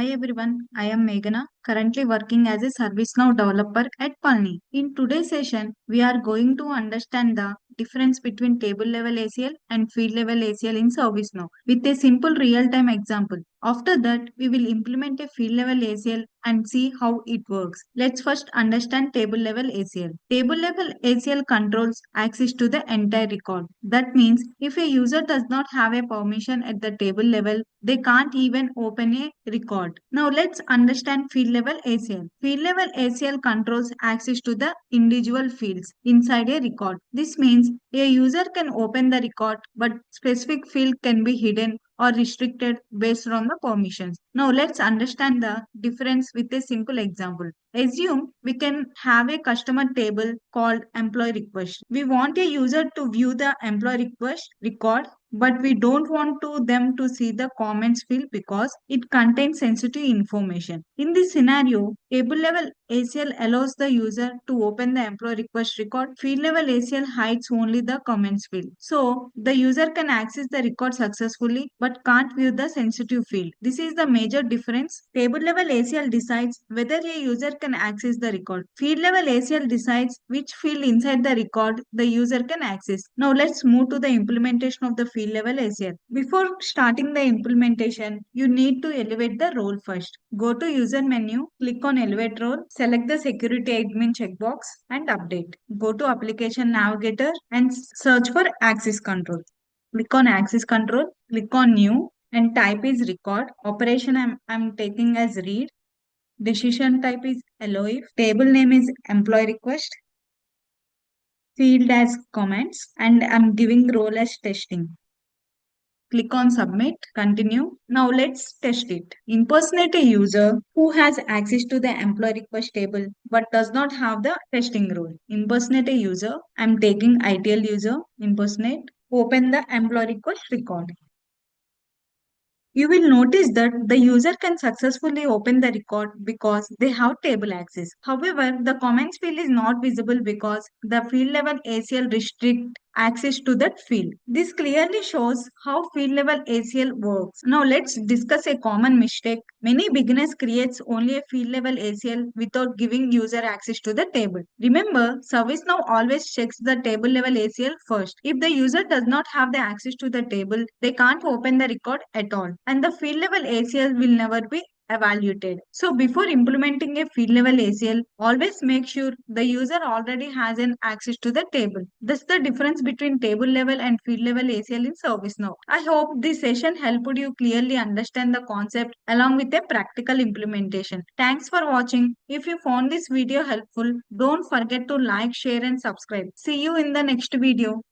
Hi everyone, I am Meghana, currently working as a ServiceNow developer at Palni. In today's session, we are going to understand the difference between table-level ACL and field-level ACL in ServiceNow with a simple real-time example. After that, we will implement a field-level ACL and see how it works. Let's first understand table-level ACL. Table-level ACL controls access to the entire record. That means if a user does not have a permission at the table level, they can't even open a record. Now let's understand field-level ACL. Field-level ACL controls access to the individual fields inside a record. This means a user can open the record, but specific field can be hidden or restricted based on the permissions. Now let's understand the difference with a simple example. Assume we can have a customer table called employee request. We want a user to view the employee request record, but we don't want them to see the comments field because it contains sensitive information. In this scenario, table level ACL allows the user to open the employee request record. Field level ACL hides only the comments field. So the user can access the record successfully but can't view the sensitive field. This is the major difference. Table level ACL decides whether a user can access the record. Field level ACL decides which field inside the record the user can access. Now let's move to the implementation of the field level ACL. Before starting the implementation, you need to elevate the role first. Go to user menu, click on elevate role, select the security admin checkbox and update. Go to application navigator and search for access control. Click on access control, click on new and type is record. Operation I'm taking as read. Decision type is allow if. Table name is employee request. Field as comments and I'm giving role as testing. Click on submit, continue. Now let's test it. Impersonate a user who has access to the employee request table but does not have the testing role. Impersonate a user. I'm taking ITL user. Impersonate. Open the employee request record. You will notice that the user can successfully open the record because they have table access. However, the comments field is not visible because the field level ACL restrict access to that field. This clearly shows how field level ACL works. Now let's discuss a common mistake. Many beginners creates only a field level ACL without giving user access to the table. Remember, ServiceNow always checks the table level ACL first. If the user does not have the access to the table, they can't open the record at all. And the field level ACL will never be evaluated. So before implementing a field level ACL, always make sure the user already has an access to the table. That's the difference between table level and field level ACL in ServiceNow. I hope this session helped you clearly understand the concept along with a practical implementation. Thanks for watching. If you found this video helpful, don't forget to like, share and subscribe. See you in the next video.